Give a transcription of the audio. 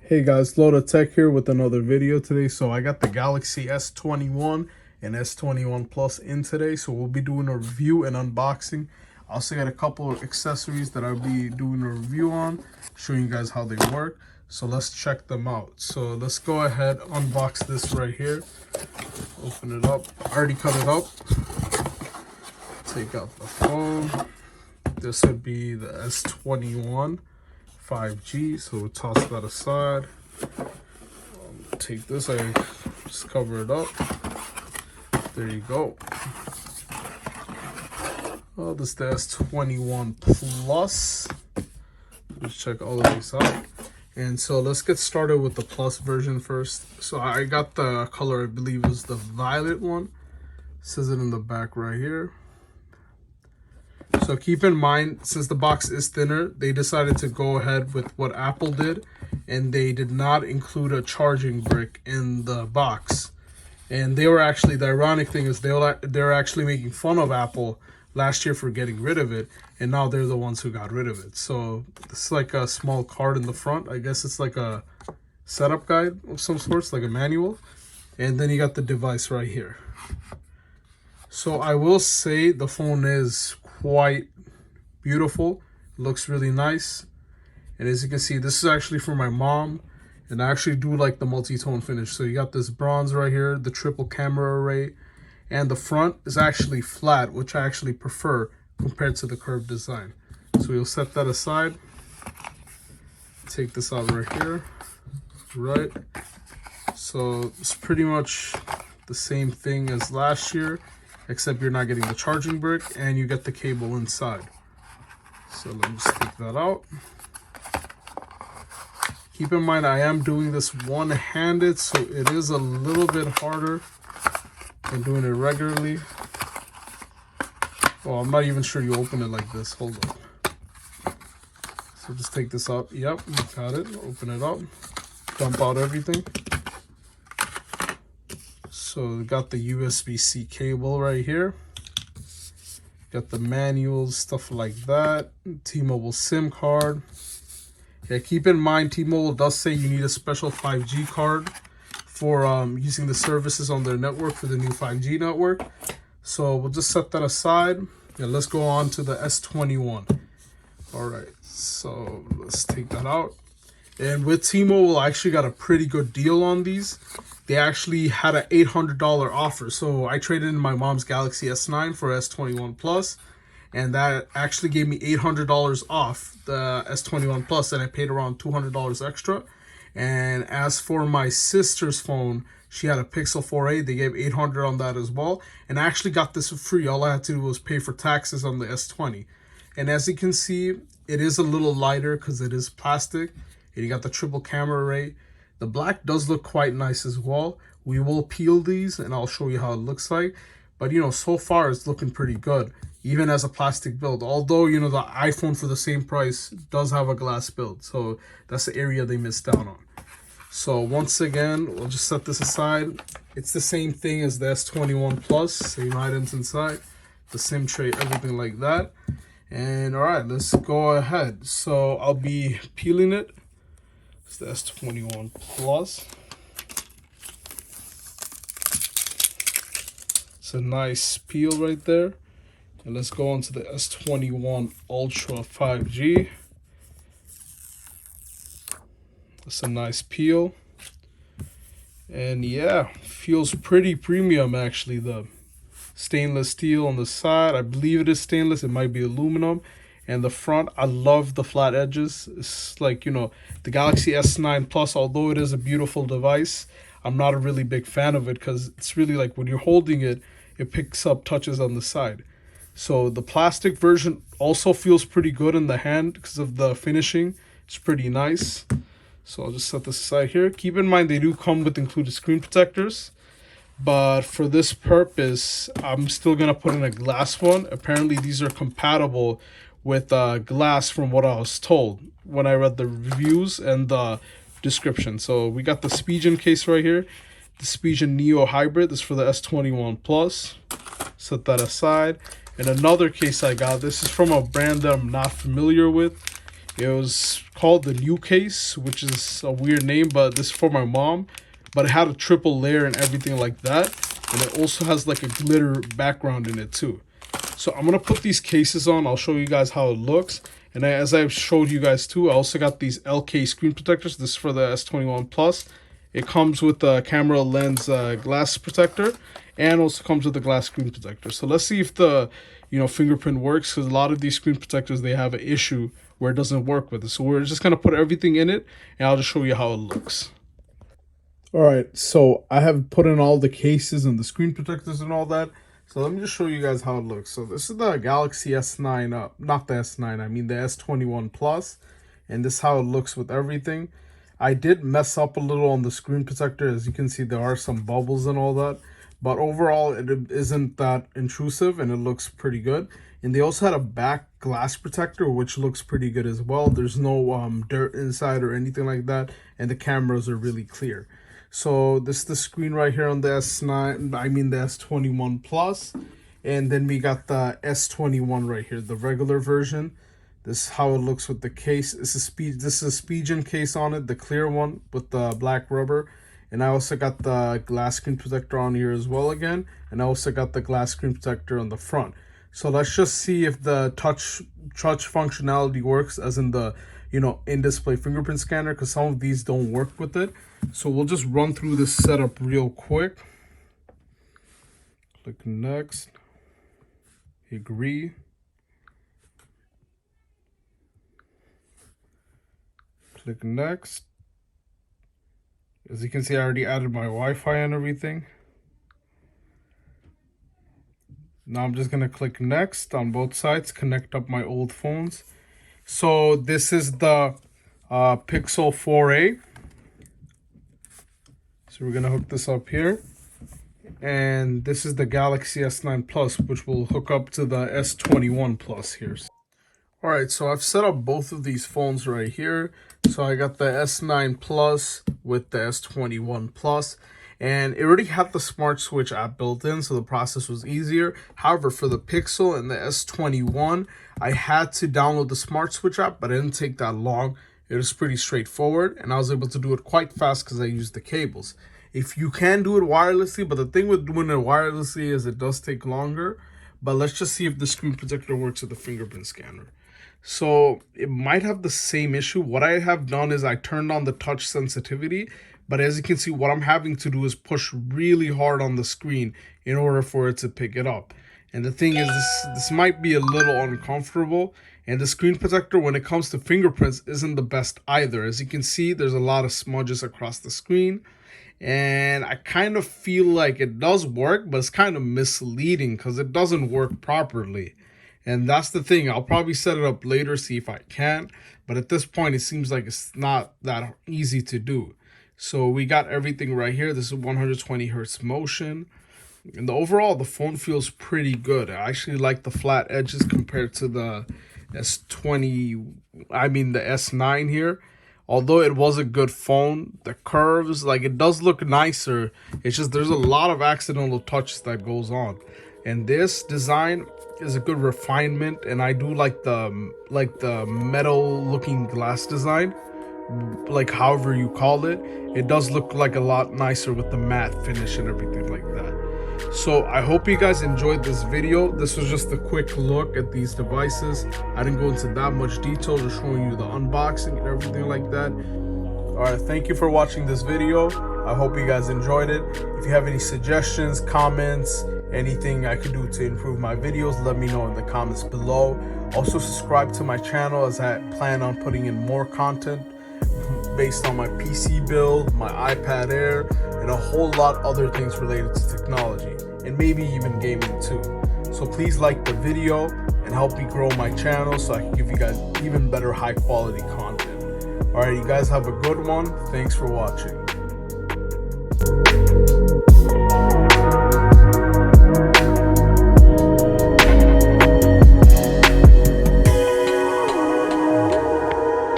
Hey guys, Loda Tech here with another video today. So I got the Galaxy S21 and S21 Plus in today. So we'll be doing a review and unboxing. I also got a couple of accessories that I'll be doing a review on, showing you guys how they work. So let's check them out. So let's go ahead, unbox this right here. Open it up. I already cut it up. Take out the phone. This would be the S21 5G, so we'll toss that aside. Take this, I just cover it up. There you go. Oh, this is the S21 Plus. Let's check all of these out. And so let's get started with the Plus version first. So I got the color, I believe is the violet one. It says it in the back right here. So keep in mind, since the box is thinner, they decided to go ahead with what Apple did, and they did not include a charging brick in the box. And they were actually, the ironic thing is they're actually making fun of Apple last year for getting rid of it, and now they're the ones who got rid of it. So it's like a small card in the front. I guess it's like a setup guide of some sorts, like a manual. And then you got the device right here. So I will say the phone is quite beautiful. It looks really nice. And as you can see, this is actually for my mom. And I actually do like the multi-tone finish. So you got this bronze right here, the triple camera array. And the front is actually flat, which I actually prefer compared to the curved design. So we'll set that aside. Take this out right here. Right. So it's pretty much the same thing as last year, except you're not getting the charging brick and you get the cable inside. So let me just take that out. Keep in mind, I am doing this one-handed, so it is a little bit harder than doing it regularly. Oh, I'm not even sure you open it like this. Hold on. So just take this out. Yep, got it. Open it up. Dump out everything. So we got the USB-C cable right here. Got the manuals, stuff like that. T-Mobile SIM card. Yeah, keep in mind T-Mobile does say you need a special 5G card for using the services on their network for the new 5G network. So we'll just set that aside. Yeah, let's go on to the S21. All right, so let's take that out. And with T-Mobile, I actually got a pretty good deal on these. They actually had an $800 offer. So I traded in my mom's Galaxy S9 for S21 Plus, and that actually gave me $800 off the S21 Plus, and I paid around $200 extra. And as for my sister's phone, she had a Pixel 4a. They gave $800 on that as well. And I actually got this for free. All I had to do was pay for taxes on the S20. And as you can see, it is a little lighter because it is plastic. And you got the triple camera array. The black does look quite nice as well. We will peel these and I'll show you how it looks like. But, you know, so far it's looking pretty good, even as a plastic build. Although, you know, the iPhone for the same price does have a glass build. So that's the area they missed out on. So once again, we'll just set this aside. It's the same thing as the S21 Plus, same items inside, the SIM tray, everything like that. And all right, let's go ahead. So I'll be peeling it. It's the S21 Plus. It's a nice peel right there. And let's go on to the S21 Ultra 5G. That's a nice peel. And yeah, feels pretty premium actually. The stainless steel on the side, I believe it is stainless, it might be aluminum. And the front, I love the flat edges. It's like, you know, the Galaxy S9 Plus, although it is a beautiful device, I'm not a really big fan of it because it's really like when you're holding it, it picks up touches on the side. So the plastic version also feels pretty good in the hand because of the finishing. It's pretty nice. So I'll just set this aside here. Keep in mind they do come with included screen protectors. But for this purpose, I'm still going to put in a glass one. Apparently these are compatible with glass from what I was told when I read the reviews and the description. So we got the Spigen case right here. The Spigen Neo Hybrid. This is for the S21 Plus. Set that aside. And another case I got. This is from a brand that I'm not familiar with. It was called the New Case, which is a weird name, but this is for my mom. But it had a triple layer and everything like that. And it also has like a glitter background in it too. So I'm going to put these cases on. I'll show you guys how it looks. And as I've showed you guys too, I also got these LK screen protectors. This is for the S21 Plus. It comes with a camera lens glass protector, and also comes with a glass screen protector. So let's see if the fingerprint works, because a lot of these screen protectors, they have an issue where it doesn't work with it. So we're just going to put everything in it, and I'll just show you how it looks. All right, so I have put in all the cases and the screen protectors and all that. So let me just show you guys how it looks. So this is the Galaxy S9, not the S9, I mean the S21 Plus. And this is how it looks with everything. I did mess up a little on the screen protector. As you can see, there are some bubbles and all that. But overall, it isn't that intrusive and it looks pretty good. And they also had a back glass protector, which looks pretty good as well. There's no dirt inside or anything like that. And the cameras are really clear. So this is the screen right here on the S9, I mean the S21 Plus. And then we got the S21 right here, the regular version. This is how it looks with the case. This is a Spigen case on it, the clear one with the black rubber. And I also got the glass screen protector on here as well again. And I also got the glass screen protector on the front. So let's just see if the touch functionality works, as in the in-display fingerprint scanner, because some of these don't work with it. So we'll just run through this setup real quick. Click next. Agree. Click next. As you can see, I already added my Wi-Fi and everything. Now I'm just going to click next on both sides, connect up my old phones. So this is the Pixel 4a. So we're going to hook this up here. And this is the Galaxy S9 Plus, which will hook up to the S21 Plus here. Alright, so I've set up both of these phones right here. So I got the S9 Plus with the S21 Plus. And it already had the Smart Switch app built in, so the process was easier. However, for the Pixel and the S21, I had to download the Smart Switch app, but it didn't take that long. It was pretty straightforward, and I was able to do it quite fast because I used the cables. If you can do it wirelessly, but the thing with doing it wirelessly is it does take longer. But let's just see if the screen protector works with the fingerprint scanner. So it might have the same issue. What I have done is I turned on the touch sensitivity, but as you can see, what I'm having to do is push really hard on the screen in order for it to pick it up. And the thing is, this might be a little uncomfortable. And the screen protector, when it comes to fingerprints, isn't the best either. As you can see, there's a lot of smudges across the screen. And I kind of feel like it does work, but it's kind of misleading because it doesn't work properly. And that's the thing. I'll probably set it up later, see if I can. But at this point, it seems like it's not that easy to do. So we got everything right here. This is 120 hertz motion. And overall, the phone feels pretty good. I actually like the flat edges compared to the the S9 here. Although it was a good phone, the curves, like, it does look nicer. It's just there's a lot of accidental touches that goes on. And this design is a good refinement, and I do like the metal looking glass design, like however you call it. It does look like a lot nicer with the matte finish and everything like that. So I hope you guys enjoyed this video. This was just a quick look at these devices. I didn't go into that much detail, just showing you the unboxing and everything like that. All right, thank you for watching this video. I hope you guys enjoyed it. If you have any suggestions, comments, anything I could do to improve my videos, let me know in the comments below. Also subscribe to my channel, as I plan on putting in more content based on my PC build, my iPad Air, and a whole lot other things related to technology, and maybe even gaming too. So please like the video and help me grow my channel so I can give you guys even better high quality content. Alright, you guys have a good one. Thanks for watching.